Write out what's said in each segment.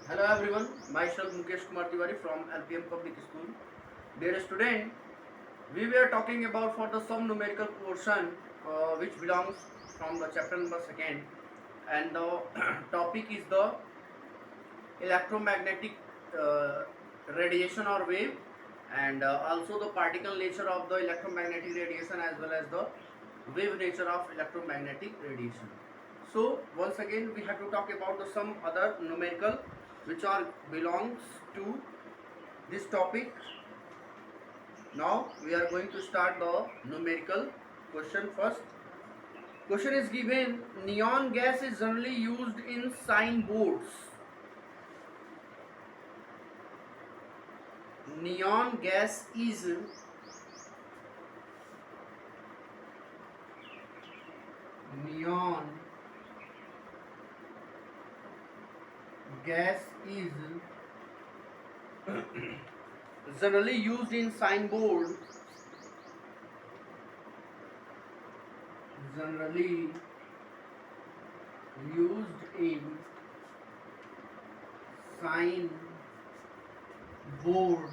Hello everyone, myself Mukesh Kumar Tiwari from LPM Public School. Dear student, we were talking about for the some numerical portion which belongs from the chapter number 2nd, and the topic is the electromagnetic uh, radiation or wave, and also the particle nature of the electromagnetic radiation as well as the wave nature of electromagnetic radiation. So once again we have to talk about the some other numerical which are belongs to this topic. Now we are going to start the numerical question first. Question is given: neon gas is generally used in signboards. Neon gas is neon gas is generally used in signboard. Generally used in sign board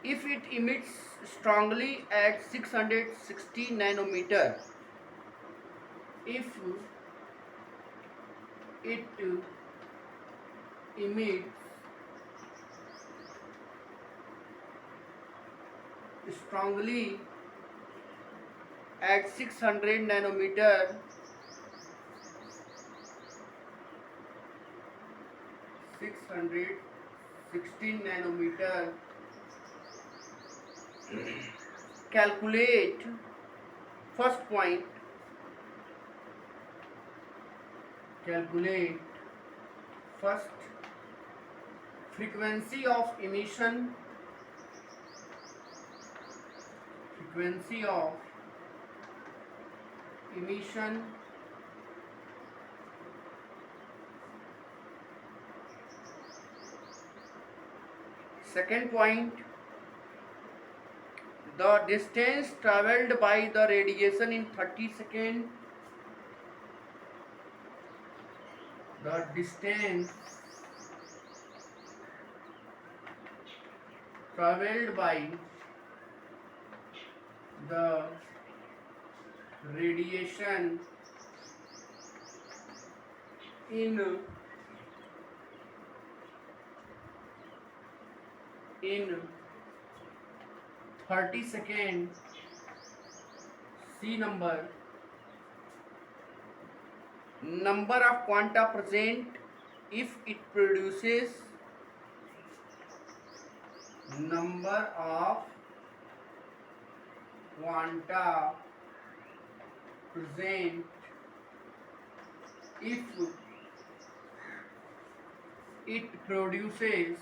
if it emits strongly at 660 nanometer. If it emits strongly at 600 nanometer, 616 nanometer, calculate first point, calculate first frequency of emission, frequency of emission, second point, the distance traveled by the radiation in 30 seconds, the distance traveled by the radiation in 30 seconds. C number, number of quanta present if it produces, number of quanta present if it produces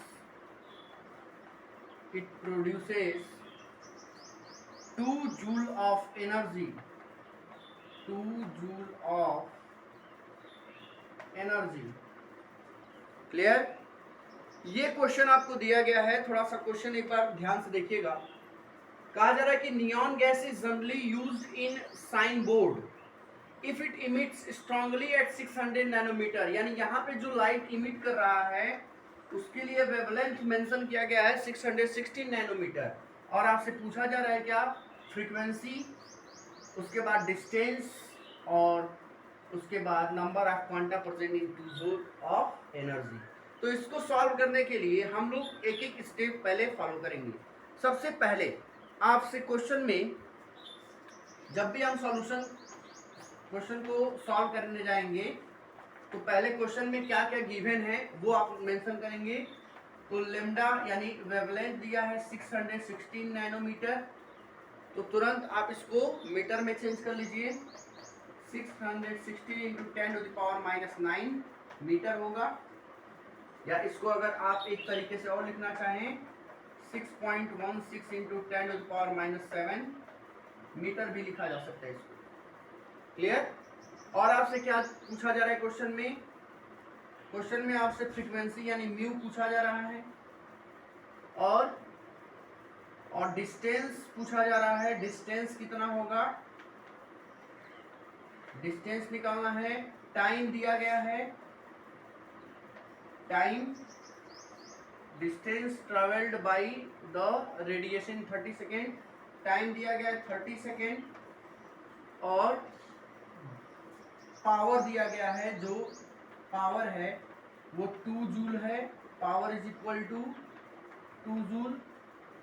2 joule of energy, 2 joule of energy. Clear? ये question आपको दिया गया है, थोड़ा सा question एक बार ध्यान से देखिएगा। कहा जा रहा है कि neon gas is generally used in sign board if it emits strongly at 600 nanometre, यानी यहाँ पे जो लाइट इमिट कर रहा है उसके लिए वेवलेंथ मेंशन किया गया है 616 नैनोमीटर, और आपसे पूछा जा रहा है क्या, फ्रीक्वेंसी, उसके बाद डिस्टेंस, और उसके बाद number of quanta present in 2 joule of energy. तो इसको सॉल्व करने के लिए हम लोग एक एक स्टेप पहले फॉलो करेंगे। सबसे पहले आपसे क्वेश्चन में जब भी हम क्वेश्चन को सॉल्व करने जाएंगे तो पहले क्वेश्चन में क्या क्या गिवन है वो आप मेंशन करेंगे। तो लेमडा यानी वेवलेंथ दिया है 616 नैनोमीटर, तो तुरंत आप इसको मीटर में चेंज कर लीजिए। 660 इंटू 10⁻⁹ मीटर होगा, या इसको अगर आप एक तरीके से और लिखना चाहें 6.16 इंटू 10⁻⁷ मीटर भी लिखा जा सकता है इसको। क्लियर? और आपसे क्या पूछा जा रहा है क्वेश्चन में? क्वेश्चन में आपसे फ्रीक्वेंसी यानी म्यू पूछा जा रहा है, और डिस्टेंस पूछा जा रहा है। डिस्टेंस कितना होगा? डिस्टेंस निकालना है, टाइम दिया गया है, time distance travelled by the radiation 30 second, time दिया गया है 30 सेकेंड, और पावर दिया गया है, जो पावर है वो 2 जूल है, power is equal to 2 joule,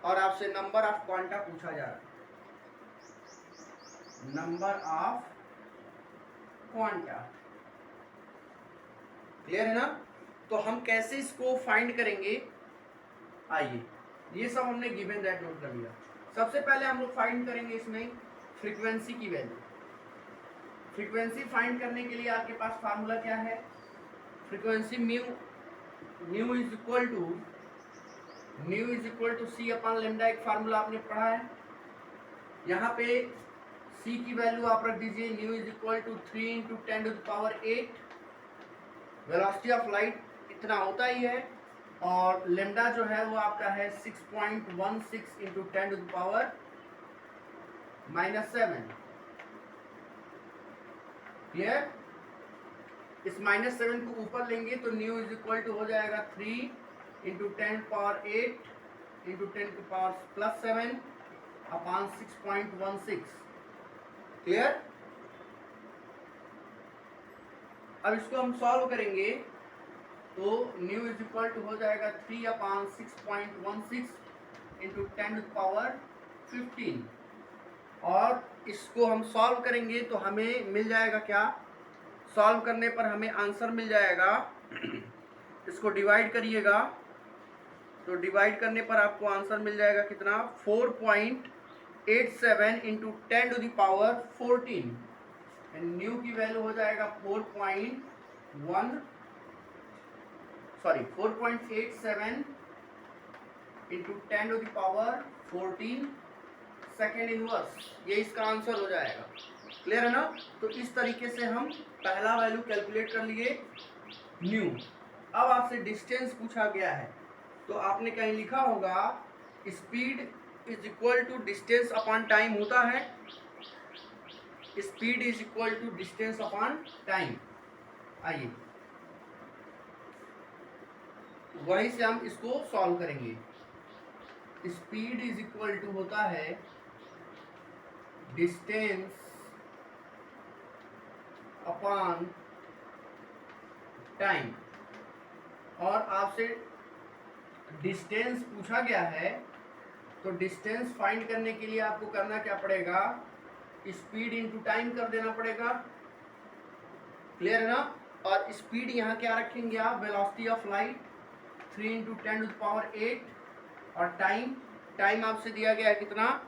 और आपसे नंबर ऑफ क्वांटा पूछा जा रहा है, नंबर ऑफ क्वांटा। क्लियर है ना? तो हम कैसे इसको फाइंड करेंगे, आइए, ये सब हमने गिवन दैट नोट कर लिया। सबसे पहले हम लोग फाइंड करेंगे इसमें फ्रीक्वेंसी की वैल्यू। फ्रीक्वेंसी फाइंड करने के लिए आपके पास फार्मूला क्या है, frequency mu is equal to c upon lambda, एक फार्मूला आपने पढ़ा है। यहाँ पे सी की वैल्यू आप रख दीजिए, nu is equal to 3 into 10 to the power 8, velocity of light इतना होता ही है, और लेमडा जो है वो आपका है 6.16 into 10 to the power -7। Clear? इस -7 को ऊपर लेंगे तो न्यू इज इक्वल टू हो जाएगा 3 इंटू 10 पावर 8 इंटू 10 की पावर +7 अपॉन 6.16। क्लियर? अब इसको हम सॉल्व करेंगे तो न्यू इज इक्वल टू हो जाएगा 3 अपॉन 6.16 इंटू 10 टू पावर 15, और इसको हम सॉल्व करेंगे तो हमें मिल जाएगा क्या, सॉल्व करने पर हमें आंसर मिल जाएगा, इसको डिवाइड करिएगा तो डिवाइड करने पर आपको आंसर मिल जाएगा कितना, 4.87 into 10 to the power 14, nu की वैल्यू हो जाएगा 4.87 इंटू 10 टू द पावर 14 सेकेंड इनवर्स, ये इसका आंसर हो जाएगा। क्लियर है ना? तो इस तरीके से हम पहला वैल्यू कैलकुलेट कर लिए न्यू। अब आपसे डिस्टेंस पूछा गया है तो आपने कहीं लिखा होगा speed is equal to distance upon time होता है, speed is equal to distance upon time. आइए वहीं से हम इसको सॉल्व करेंगे। स्पीड इज इक्वल टू होता है डिस्टेंस अपॉन टाइम, और आपसे डिस्टेंस पूछा गया है तो डिस्टेंस फाइंड करने के लिए आपको करना क्या पड़ेगा, स्पीड इंटू टाइम कर देना पड़ेगा। क्लियर है ना? और स्पीड यहाँ क्या रखेंगे आप, velocity of light 3 into 10 to the power 8, और टाइम आपसे दिया गया है कितना,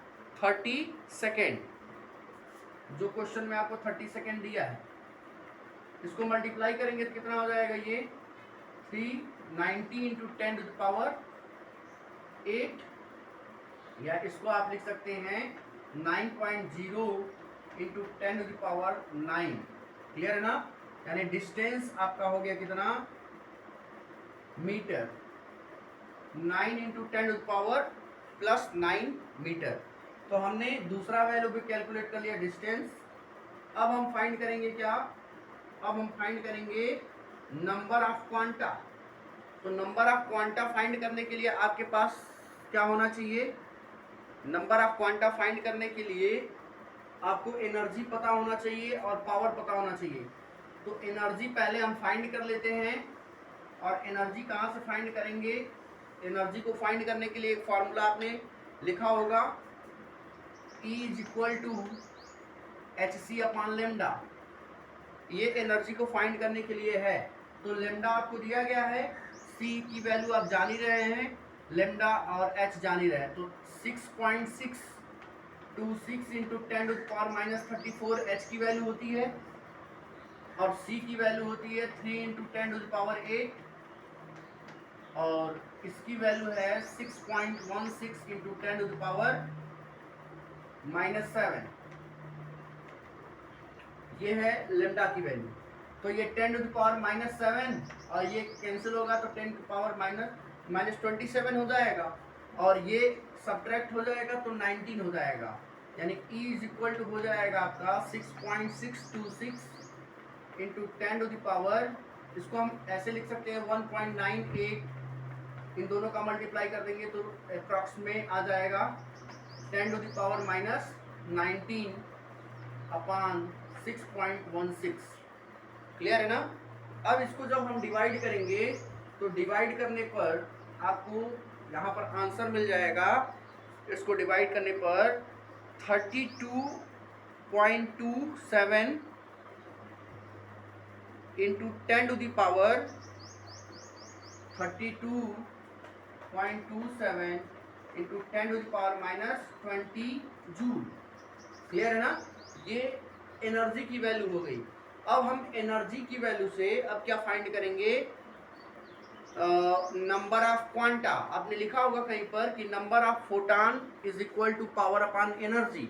30 सेकेंड, जो क्वेश्चन में आपको 30 सेकेंड दिया है। इसको मल्टीप्लाई करेंगे तो कितना हो जाएगा, ये 390 इंटू 10 टू द पावर 8, या इसको आप लिख सकते हैं 9.0 into 10 to the power 9। Clear है ना? यानी डिस्टेंस आपका हो गया कितना, metre, 9 into 10 to the power +9 metre. तो हमने दूसरा वैल्यू भी कैलकुलेट कर लिया डिस्टेंस। अब हम फाइंड करेंगे क्या, अब हम फाइंड करेंगे नंबर ऑफ क्वांटा। तो नंबर ऑफ क्वांटा फाइंड करने के लिए आपके पास क्या होना चाहिए, नंबर ऑफ क्वांटा फाइंड करने के लिए आपको एनर्जी पता होना चाहिए और पावर पता होना चाहिए। तो एनर्जी पहले हम फाइंड कर लेते हैं, और एनर्जी कहाँ से फाइंड करेंगे, एनर्जी को फाइंड करने के लिए एक फार्मूला आपने लिखा होगा, E is equal to HC upon lambda. ये एनर्जी को फाइंड करने के लिए है। तो लेमडा आपको दिया गया है, C की वैल्यू आप जान ही रहे हैं, लेमडा और H जान ही रहे हैं। तो 6.626 into 10 to the power -34 H की वैल्यू होती है, और C की वैल्यू होती है 3 इंटू 10 टू द पावर 8, और इसकी वैल्यू है 6.16 इंटू 10 टू द पावर -7। ये है लेमडा की वैल्यू। तो ये 10 टू द पावर -7 और ये कैंसिल होगा तो 10 टू द पावर -27 हो जाएगा, और ये सब्ट्रैक्ट हो जाएगा तो 19 हो जाएगा। यानी E इज इक्वल टू हो जाएगा आपका 6.626 इंटू 10 टू द पावर, इसको हम ऐसे लिख सकते हैं 1.98, इन दोनों का मल्टीप्लाई कर देंगे तो अप्रॉक्स में आ जाएगा 10 to the power minus 19 upon 6.16। Clear है ना। अब इसको जब हम डिवाइड करेंगे तो डिवाइड करने पर आपको यहाँ पर आंसर मिल जाएगा, इसको डिवाइड करने पर 32.27 into 10 to the power 32.27 into 10 to the power minus 20 joule. Clear है ना। ये एनर्जी की वैल्यू हो गई। अब हम एनर्जी की वैल्यू से अब क्या फाइंड करेंगे, नंबर ऑफ क्वांटा। आपने लिखा होगा कहीं पर कि number of photon is equal to power upon energy,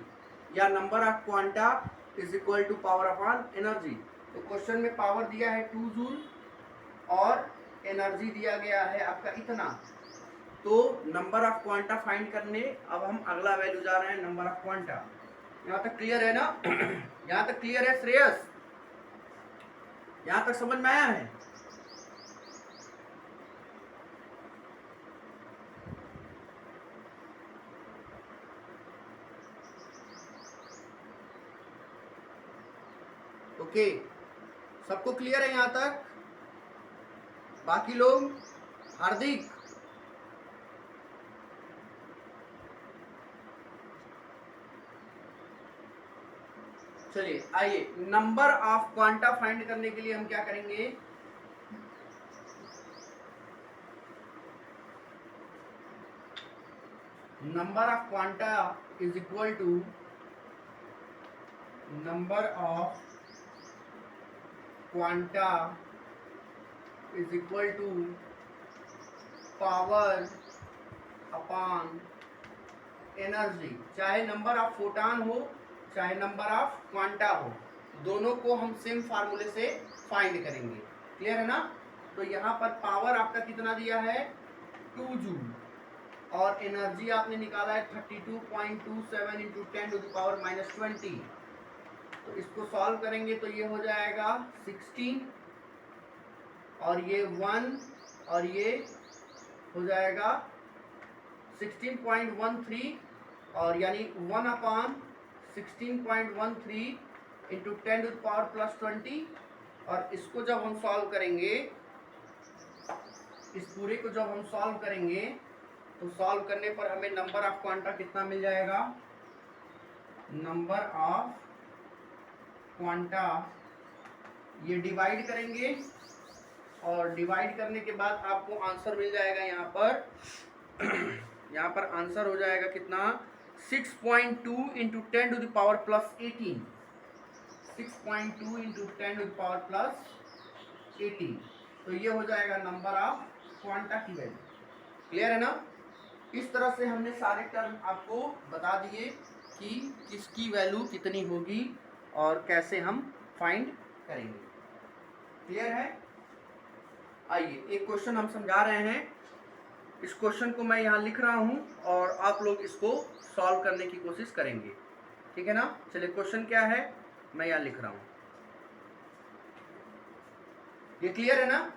या number of quanta is equal to power upon energy. तो क्वेश्चन में पावर दिया है 2 जूल और एनर्जी दिया गया है आपका इतना। तो नंबर ऑफ क्वांटा फाइंड करने अब हम अगला वैल्यू जा रहे हैं, नंबर ऑफ क्वांटा। यहाँ तक क्लियर है ना। यहाँ तक क्लियर है श्रेयस, यहाँ तक समझ में आया है। ओके, सबको क्लियर है यहाँ तक। बाकी लोग, हार्दिक, चलिए आइए नंबर ऑफ क्वांटा फाइंड करने के लिए हम क्या करेंगे, number of quanta is equal to number of quanta is equal to power upon energy. चाहे नंबर ऑफ फोटॉन हो चाहे नंबर ऑफ क्वांटा हो, दोनों को हम सेम फार्मूले से फाइंड करेंगे। क्लियर है ना। तो यहाँ पर पावर आपका कितना दिया है 2 जूल और एनर्जी आपने निकाला है 32.27 into 10 to the power minus 20। तो इसको सॉल्व करेंगे तो ये हो जाएगा 16 और ये 1 और ये हो जाएगा 16.13 और यानी 1 upon 16.13 into 10 to the power plus 20। और इसको जब हम सॉल्व करेंगे, इस पूरे को जब हम सॉल्व करेंगे तो सॉल्व करने पर हमें नंबर ऑफ क्वांटा कितना मिल जाएगा, नंबर ऑफ क्वांटा, ये डिवाइड करेंगे और डिवाइड करने के बाद आपको आंसर मिल जाएगा यहाँ पर यहाँ पर आंसर हो जाएगा कितना 6.2 into 10 to the power plus 18, 6.2 into 10 to the power plus 18। तो ये हो जाएगा नंबर ऑफ क्वांटा की वैल्यू। क्लियर है ना। इस तरह से हमने सारे टर्म आपको बता दिए कि किसकी वैल्यू कितनी होगी और कैसे हम फाइंड करेंगे। क्लियर है। आइए एक क्वेश्चन हम समझा रहे हैं, इस क्वेश्चन को मैं यहाँ लिख रहा हूँ और आप लोग इसको सॉल्व करने की कोशिश करेंगे। ठीक है ना। चलिए क्वेश्चन क्या है मैं यहाँ लिख रहा हूँ, ये क्लियर है ना।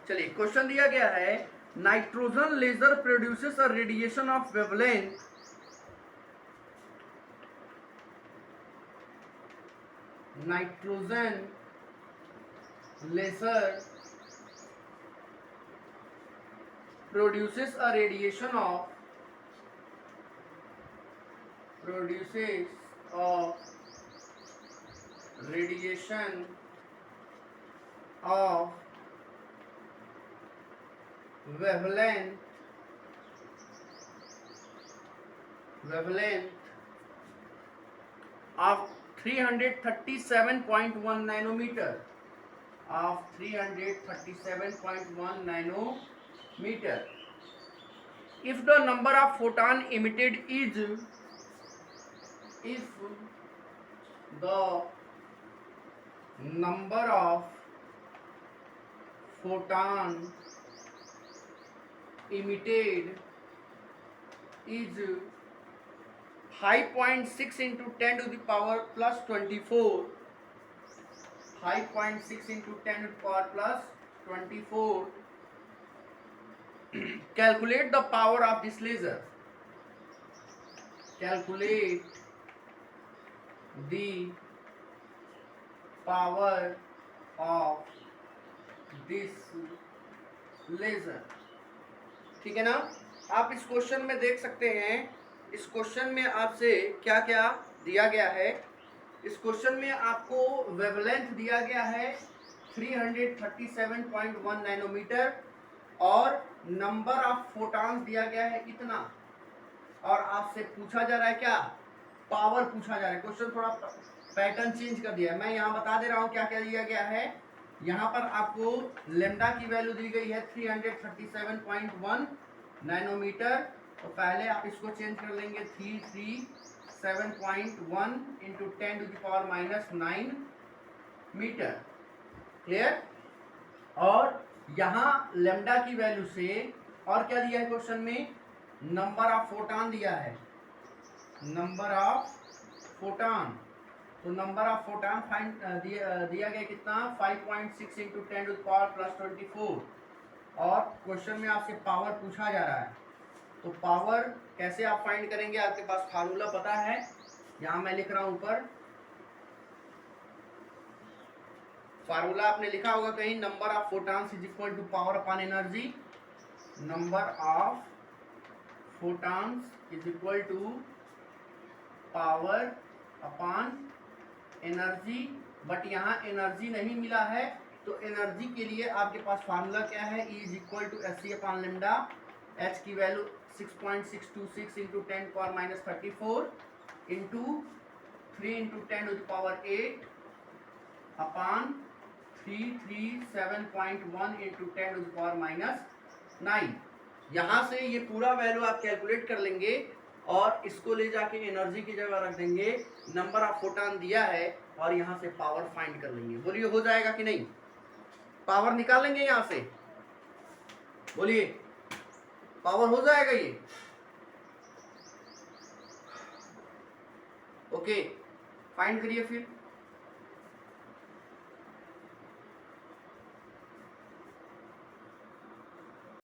चलिए क्वेश्चन दिया गया है, nitrogen laser produces a radiation of wavelength nitrogen laser produces a radiation of wavelength of 337.1 nanometer, of 337.1 nanometer. If the number of photon emitted is, if the number of photon emitted is 5.6 into 10 to the power plus 24. 5.6 into 10 to the power plus 24. Calculate the power of this laser. Calculate the power of this laser. ठीक है ना। आप इस question में देख सकते हैं, इस क्वेश्चन में आपसे क्या क्या दिया गया है। इस क्वेश्चन में आपको वेवलेंथ दिया गया है 337.1 नैनोमीटर और नंबर ऑफ फोटॉन्स दिया गया है इतना, और आपसे पूछा जा रहा है क्या, पावर पूछा जा रहा है। क्वेश्चन थोड़ा पैटर्न चेंज कर दिया है। मैं यहाँ बता दे रहा हूँ क्या क्या दिया गया है। यहाँ पर आपको लेमडा की वैल्यू दी गई है 337.1 नैनोमीटर। तो पहले आप इसको चेंज कर लेंगे 337.1 into 10 to the power minus 9 metre. Clear. और यहाँ लेमडा की वैल्यू से और क्या दिया है क्वेश्चन में, नंबर ऑफ फोटॉन दिया है, नंबर ऑफ फोटॉन। तो नंबर ऑफ फोटॉन फाइंड दिया गया कितना, 5.6 into 10 to the power plus 24। और क्वेश्चन में आपसे पावर पूछा जा रहा है, तो पावर कैसे आप फाइंड करेंगे, आपके पास फार्मूला पता है। यहाँ मैं लिख रहा हूँ ऊपर फार्मूला, आपने लिखा होगा कहीं, number of photons is equal to power upon energy. Number of photons is equal to power upon energy. But यहाँ एनर्जी नहीं मिला है, तो एनर्जी के लिए आपके पास फार्मूला क्या है, E is equal to Hc upon lambda. H की value 6.626 into 10 power minus 34 into 3 into 10 to the power 8 upon 337.1 into 10 to the power minus 9। यहाँ से ये पूरा वैल्यू आप कैलकुलेट कर लेंगे और इसको ले जाके एनर्जी की जगह रख देंगे, नंबर ऑफ फोटॉन दिया है और यहाँ से पावर फाइंड कर लेंगे। बोलिए हो जाएगा कि नहीं, पावर निकाल लेंगे यहाँ से, बोलिए पावर हो जाएगा ये। ओके फाइंड करिए फिर।